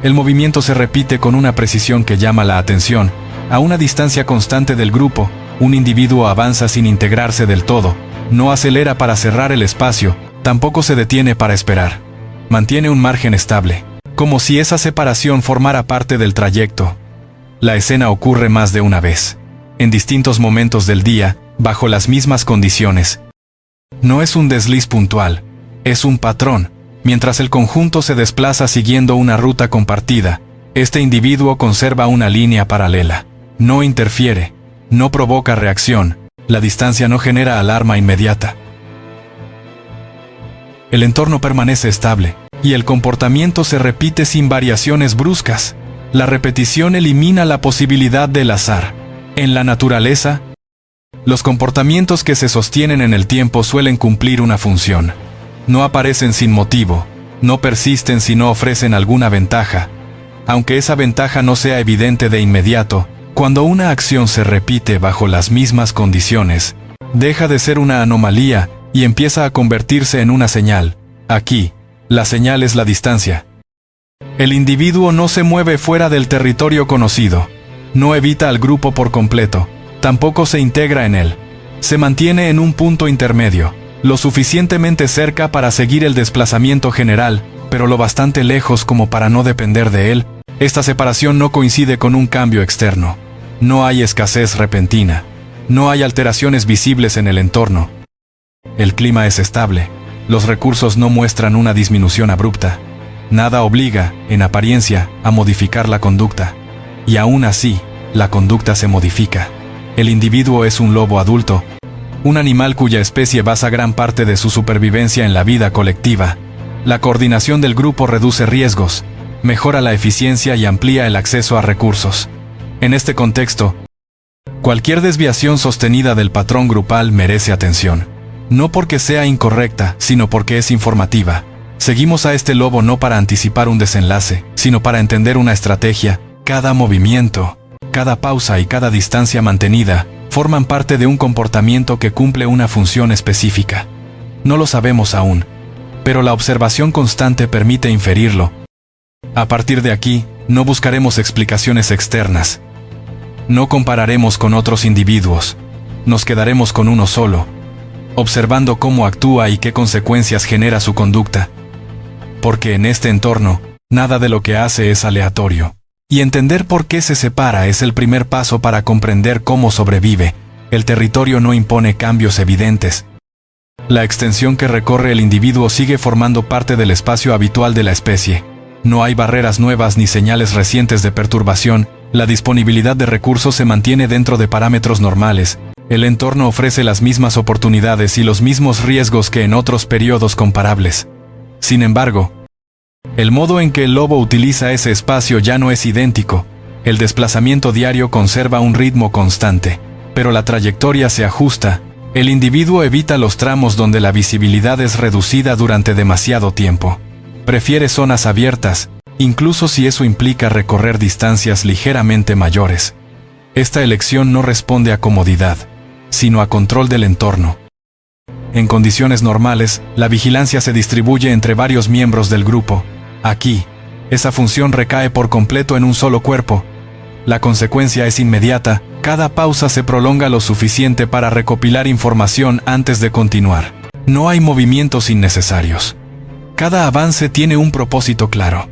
El movimiento se repite con una precisión que llama la atención. A una distancia constante del grupo, un individuo avanza sin integrarse del todo, no acelera para cerrar el espacio, tampoco se detiene para esperar. Mantiene un margen estable, como si esa separación formara parte del trayecto. La escena ocurre más de una vez, en distintos momentos del día, bajo las mismas condiciones. No es un desliz puntual, es un patrón. Mientras el conjunto se desplaza siguiendo una ruta compartida, este individuo conserva una línea paralela. No interfiere, no provoca reacción, la distancia no genera alarma inmediata. El entorno permanece estable, y el comportamiento se repite sin variaciones bruscas. La repetición elimina la posibilidad del azar. En la naturaleza, los comportamientos que se sostienen en el tiempo suelen cumplir una función. No aparecen sin motivo, no persisten si no ofrecen alguna ventaja. Aunque esa ventaja no sea evidente de inmediato, cuando una acción se repite bajo las mismas condiciones, deja de ser una anomalía y empieza a convertirse en una señal. Aquí, la señal es la distancia. El individuo no se mueve fuera del territorio conocido, no evita al grupo por completo, tampoco se integra en él. Se mantiene en un punto intermedio, lo suficientemente cerca para seguir el desplazamiento general, pero lo bastante lejos como para no depender de él. Esta separación no coincide con un cambio externo. No hay escasez repentina. No hay alteraciones visibles en el entorno. El clima es estable. Los recursos no muestran una disminución abrupta. Nada obliga, en apariencia, a modificar la conducta. Y aún así, la conducta se modifica. El individuo es un lobo adulto, un animal cuya especie basa gran parte de su supervivencia en la vida colectiva. La coordinación del grupo reduce riesgos, mejora la eficiencia y amplía el acceso a recursos. En este contexto, cualquier desviación sostenida del patrón grupal merece atención. No porque sea incorrecta, sino porque es informativa. Seguimos a este lobo no para anticipar un desenlace, sino para entender una estrategia. Cada movimiento, cada pausa y cada distancia mantenida forman parte de un comportamiento que cumple una función específica. No lo sabemos aún, pero la observación constante permite inferirlo. A partir de aquí, no buscaremos explicaciones externas. No compararemos con otros individuos. Nos quedaremos con uno solo, observando cómo actúa y qué consecuencias genera su conducta. Porque en este entorno, nada de lo que hace es aleatorio. Y entender por qué se separa es el primer paso para comprender cómo sobrevive. El territorio no impone cambios evidentes. La extensión que recorre el individuo sigue formando parte del espacio habitual de la especie. No hay barreras nuevas ni señales recientes de perturbación. La disponibilidad de recursos se mantiene dentro de parámetros normales. El entorno ofrece las mismas oportunidades y los mismos riesgos que en otros periodos comparables. Sin embargo, el modo en que el lobo utiliza ese espacio ya no es idéntico. El desplazamiento diario conserva un ritmo constante, pero la trayectoria se ajusta. El individuo evita los tramos donde la visibilidad es reducida durante demasiado tiempo. Prefiere zonas abiertas, incluso si eso implica recorrer distancias ligeramente mayores. Esta elección no responde a comodidad, sino a control del entorno. En condiciones normales, la vigilancia se distribuye entre varios miembros del grupo. Aquí, esa función recae por completo en un solo cuerpo. La consecuencia es inmediata, cada pausa se prolonga lo suficiente para recopilar información antes de continuar. No hay movimientos innecesarios. Cada avance tiene un propósito claro.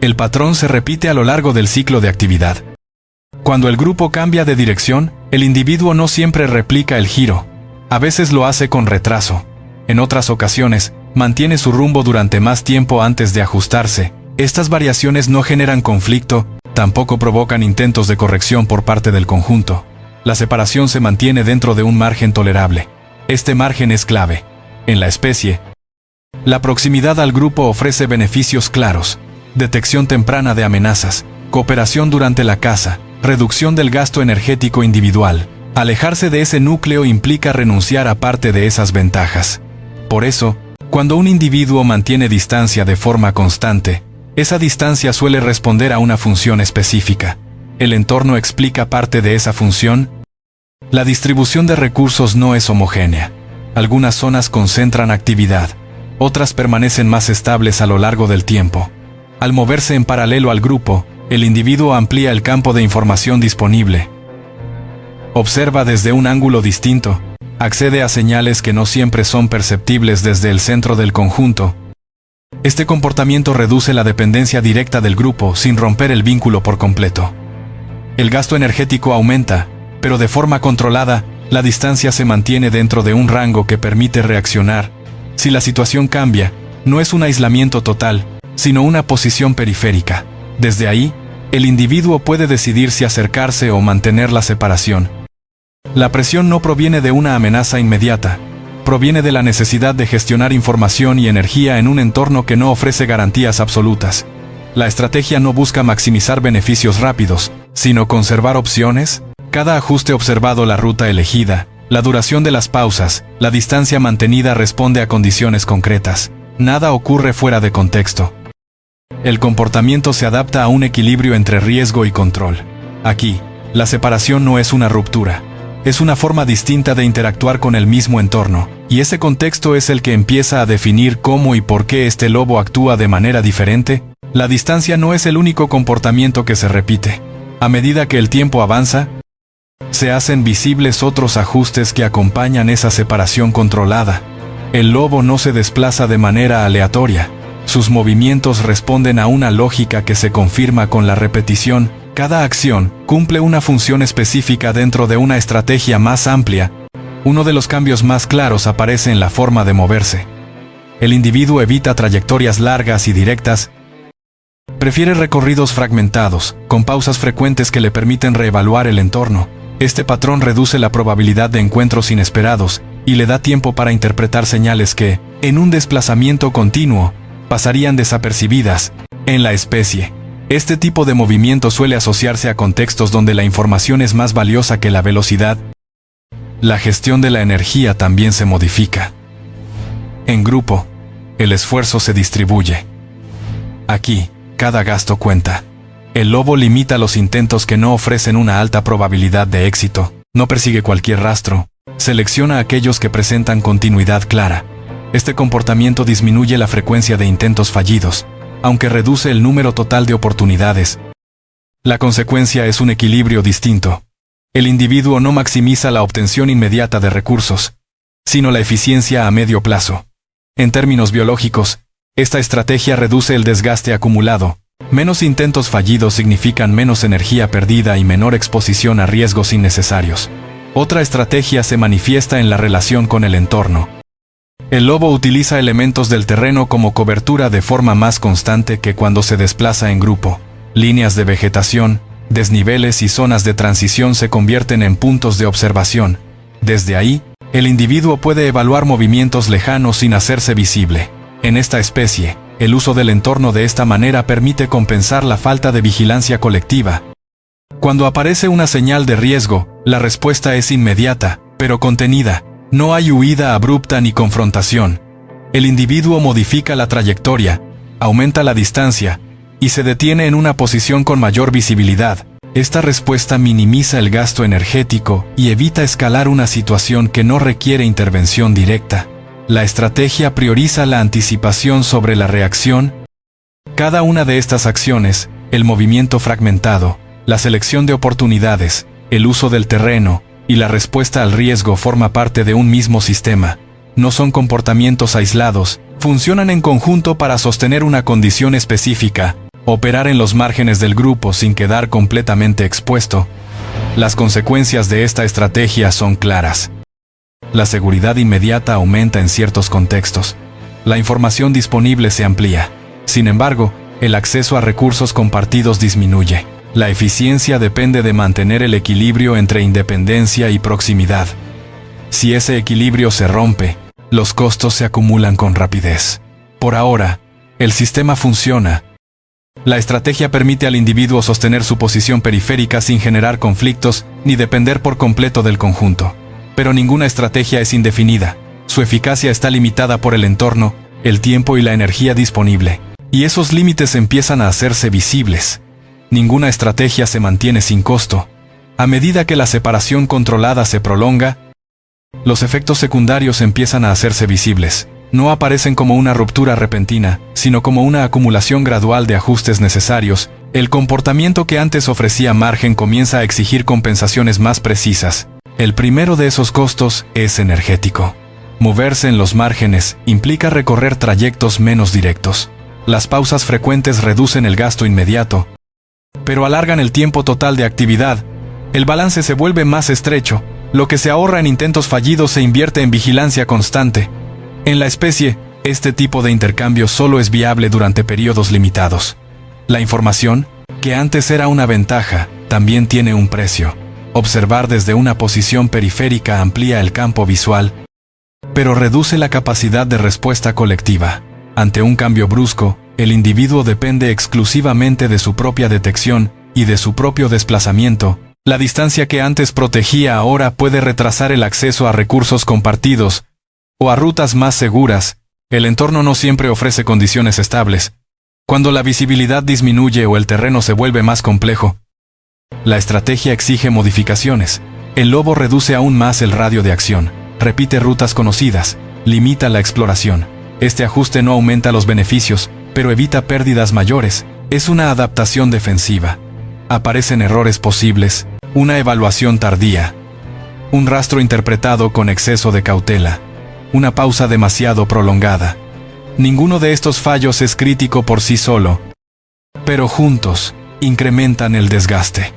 El patrón se repite a lo largo del ciclo de actividad. Cuando el grupo cambia de dirección, el individuo no siempre replica el giro. A veces lo hace con retraso. En otras ocasiones, mantiene su rumbo durante más tiempo antes de ajustarse. Estas variaciones no generan conflicto, tampoco provocan intentos de corrección por parte del conjunto. La separación se mantiene dentro de un margen tolerable. Este margen es clave. En la especie, la proximidad al grupo ofrece beneficios claros: detección temprana de amenazas, cooperación durante la caza, reducción del gasto energético individual. Alejarse de ese núcleo implica renunciar a parte de esas ventajas. Por eso, cuando un individuo mantiene distancia de forma constante, esa distancia suele responder a una función específica. ¿El entorno explica parte de esa función? La distribución de recursos no es homogénea. Algunas zonas concentran actividad, otras permanecen más estables a lo largo del tiempo. Al moverse en paralelo al grupo, el individuo amplía el campo de información disponible. Observa desde un ángulo distinto, accede a señales que no siempre son perceptibles desde el centro del conjunto. Este comportamiento reduce la dependencia directa del grupo sin romper el vínculo por completo. El gasto energético aumenta, pero de forma controlada, la distancia se mantiene dentro de un rango que permite reaccionar. Si la situación cambia, no es un aislamiento total, sino una posición periférica. Desde ahí, el individuo puede decidir si acercarse o mantener la separación. La presión no proviene de una amenaza inmediata, proviene de la necesidad de gestionar información y energía en un entorno que no ofrece garantías absolutas. La estrategia no busca maximizar beneficios rápidos, sino conservar opciones. Cada ajuste observado, la ruta elegida, la duración de las pausas, la distancia mantenida responde a condiciones concretas. Nada ocurre fuera de contexto. El comportamiento se adapta a un equilibrio entre riesgo y control. Aquí, la separación no es una ruptura. Es una forma distinta de interactuar con el mismo entorno, y ese contexto es el que empieza a definir cómo y por qué este lobo actúa de manera diferente. La distancia no es el único comportamiento que se repite. A medida que el tiempo avanza, se hacen visibles otros ajustes que acompañan esa separación controlada. El lobo no se desplaza de manera aleatoria. Sus movimientos responden a una lógica que se confirma con la repetición. Cada acción cumple una función específica dentro de una estrategia más amplia. Uno de los cambios más claros aparece en la forma de moverse. El individuo evita trayectorias largas y directas. Prefiere recorridos fragmentados, con pausas frecuentes que le permiten reevaluar el entorno. Este patrón reduce la probabilidad de encuentros inesperados y le da tiempo para interpretar señales que, en un desplazamiento continuo, pasarían desapercibidas. En la especie, este tipo de movimiento suele asociarse a contextos donde la información es más valiosa que la velocidad. La gestión de la energía también se modifica. En grupo, el esfuerzo se distribuye. Aquí, cada gasto cuenta. El lobo limita los intentos que no ofrecen una alta probabilidad de éxito, no persigue cualquier rastro, selecciona aquellos que presentan continuidad clara. Este comportamiento disminuye la frecuencia de intentos fallidos, aunque reduce el número total de oportunidades. La consecuencia es un equilibrio distinto. El individuo no maximiza la obtención inmediata de recursos, sino la eficiencia a medio plazo. En términos biológicos, esta estrategia reduce el desgaste acumulado. Menos intentos fallidos significan menos energía perdida y menor exposición a riesgos innecesarios. Otra estrategia se manifiesta en la relación con el entorno. El lobo utiliza elementos del terreno como cobertura de forma más constante que cuando se desplaza en grupo. Líneas de vegetación, desniveles y zonas de transición se convierten en puntos de observación. Desde ahí, el individuo puede evaluar movimientos lejanos sin hacerse visible. En esta especie, el uso del entorno de esta manera permite compensar la falta de vigilancia colectiva. Cuando aparece una señal de riesgo, la respuesta es inmediata, pero contenida. No hay huida abrupta ni confrontación. El individuo modifica la trayectoria, aumenta la distancia, y se detiene en una posición con mayor visibilidad. Esta respuesta minimiza el gasto energético y evita escalar una situación que no requiere intervención directa. La estrategia prioriza la anticipación sobre la reacción. Cada una de estas acciones, el movimiento fragmentado, la selección de oportunidades, el uso del terreno y la respuesta al riesgo forma parte de un mismo sistema. No son comportamientos aislados, funcionan en conjunto para sostener una condición específica, operar en los márgenes del grupo sin quedar completamente expuesto. Las consecuencias de esta estrategia son claras. La seguridad inmediata aumenta en ciertos contextos. La información disponible se amplía. Sin embargo, el acceso a recursos compartidos disminuye. La eficiencia depende de mantener el equilibrio entre independencia y proximidad. Si ese equilibrio se rompe, los costos se acumulan con rapidez. Por ahora, el sistema funciona. La estrategia permite al individuo sostener su posición periférica sin generar conflictos ni depender por completo del conjunto. Pero ninguna estrategia es indefinida. Su eficacia está limitada por el entorno, el tiempo y la energía disponible. Y esos límites empiezan a hacerse visibles. Ninguna estrategia se mantiene sin costo. A medida que la separación controlada se prolonga, los efectos secundarios empiezan a hacerse visibles. no aparecen como una ruptura repentina, sino como una acumulación gradual de ajustes necesarios. El comportamiento que antes ofrecía margen comienza a exigir compensaciones más precisas. El primero de esos costos es energético. Moverse en los márgenes implica recorrer trayectos menos directos. Las pausas frecuentes reducen el gasto inmediato, pero alargan el tiempo total de actividad. El balance se vuelve más estrecho. Lo que se ahorra en intentos fallidos se invierte en vigilancia constante. En la especie, este tipo de intercambio solo es viable durante periodos limitados. La información, que antes era una ventaja, también tiene un precio. Observar desde una posición periférica amplía el campo visual, pero reduce la capacidad de respuesta colectiva. Ante un cambio brusco, el individuo depende exclusivamente de su propia detección y de su propio desplazamiento. La distancia que antes protegía ahora puede retrasar el acceso a recursos compartidos o a rutas más seguras. El entorno no siempre ofrece condiciones estables. Cuando la visibilidad disminuye o el terreno se vuelve más complejo, la estrategia exige modificaciones. El lobo reduce aún más el radio de acción, repite rutas conocidas, limita la exploración. Este ajuste no aumenta los beneficios, pero evita pérdidas mayores. Es una adaptación defensiva. Aparecen errores posibles, una evaluación tardía, un rastro interpretado con exceso de cautela, una pausa demasiado prolongada. Ninguno de estos fallos es crítico por sí solo, pero juntos incrementan el desgaste.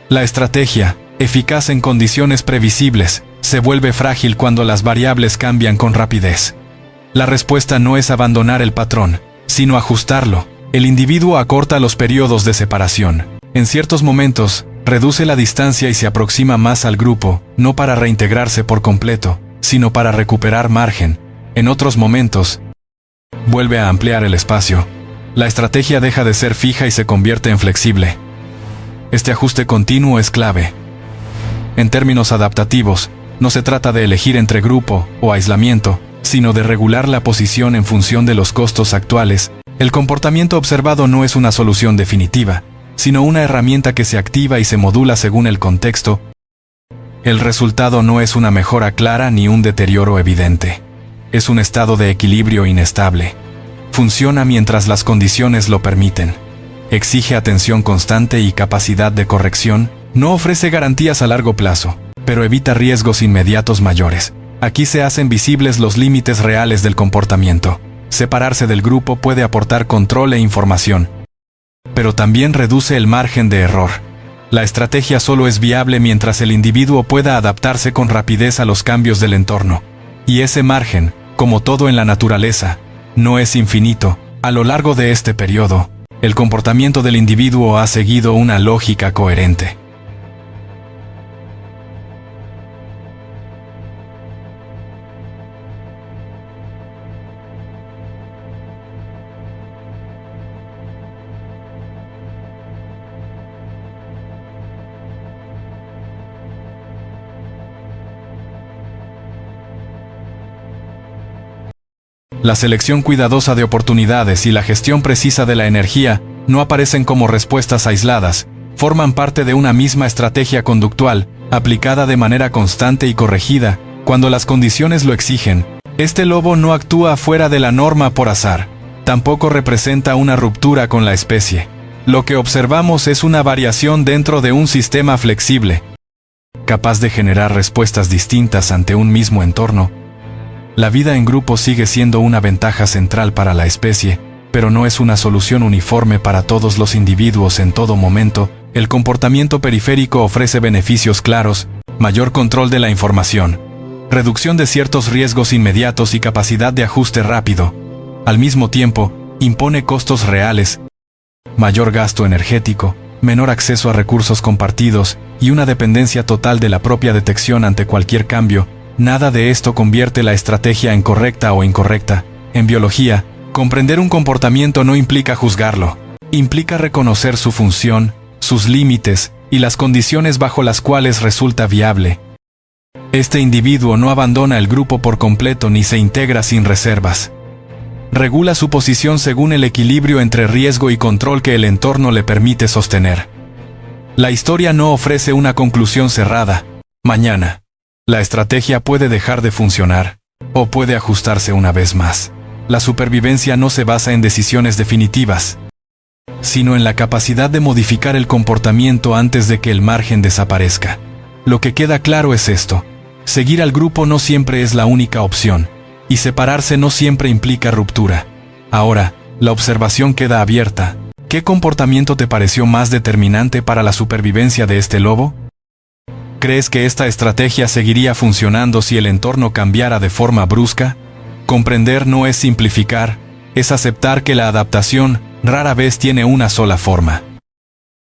La estrategia, eficaz en condiciones previsibles, se vuelve frágil cuando las variables cambian con rapidez. La respuesta no es abandonar el patrón, sino ajustarlo. El individuo acorta los periodos de separación. En ciertos momentos, reduce la distancia y se aproxima más al grupo, no para reintegrarse por completo, sino para recuperar margen. En otros momentos, vuelve a ampliar el espacio. La estrategia deja de ser fija y se convierte en flexible. Este ajuste continuo es clave. En términos adaptativos, no se trata de elegir entre grupo o aislamiento, sino de regular la posición en función de los costos actuales. El comportamiento observado no es una solución definitiva, sino una herramienta que se activa y se modula según el contexto. El resultado no es una mejora clara ni un deterioro evidente. Es un estado de equilibrio inestable. Funciona mientras las condiciones lo permiten. Exige atención constante y capacidad de corrección. No ofrece garantías a largo plazo, pero evita riesgos inmediatos mayores. Aquí se hacen visibles los límites reales del comportamiento. Separarse del grupo puede aportar control e información, pero también reduce el margen de error. La estrategia solo es viable mientras el individuo pueda adaptarse con rapidez a los cambios del entorno. Y ese margen, como todo en la naturaleza, no es infinito. A lo largo de este periodo, el comportamiento del individuo ha seguido una lógica coherente. La selección cuidadosa de oportunidades y la gestión precisa de la energía no aparecen como respuestas aisladas, forman parte de una misma estrategia conductual, aplicada de manera constante y corregida, cuando las condiciones lo exigen. Este lobo no actúa fuera de la norma por azar, tampoco representa una ruptura con la especie. Lo que observamos es una variación dentro de un sistema flexible, capaz de generar respuestas distintas ante un mismo entorno. La vida en grupo sigue siendo una ventaja central para la especie, pero no es una solución uniforme para todos los individuos en todo momento. El comportamiento periférico ofrece beneficios claros, mayor control de la información, reducción de ciertos riesgos inmediatos y capacidad de ajuste rápido. Al mismo tiempo, impone costos reales, mayor gasto energético, menor acceso a recursos compartidos y una dependencia total de la propia detección ante cualquier cambio. Nada de esto convierte la estrategia en correcta o incorrecta. En biología, comprender un comportamiento no implica juzgarlo. Implica reconocer su función, sus límites y las condiciones bajo las cuales resulta viable. Este individuo no abandona el grupo por completo ni se integra sin reservas. Regula su posición según el equilibrio entre riesgo y control que el entorno le permite sostener. La historia no ofrece una conclusión cerrada. Mañana, la estrategia puede dejar de funcionar. O puede ajustarse una vez más. La supervivencia no se basa en decisiones definitivas, sino en la capacidad de modificar el comportamiento antes de que el margen desaparezca. Lo que queda claro es esto: seguir al grupo no siempre es la única opción, y separarse no siempre implica ruptura. Ahora, la observación queda abierta. ¿Qué comportamiento te pareció más determinante para la supervivencia de este lobo? ¿Crees que esta estrategia seguiría funcionando si el entorno cambiara de forma brusca? Comprender no es simplificar, es aceptar que la adaptación rara vez tiene una sola forma.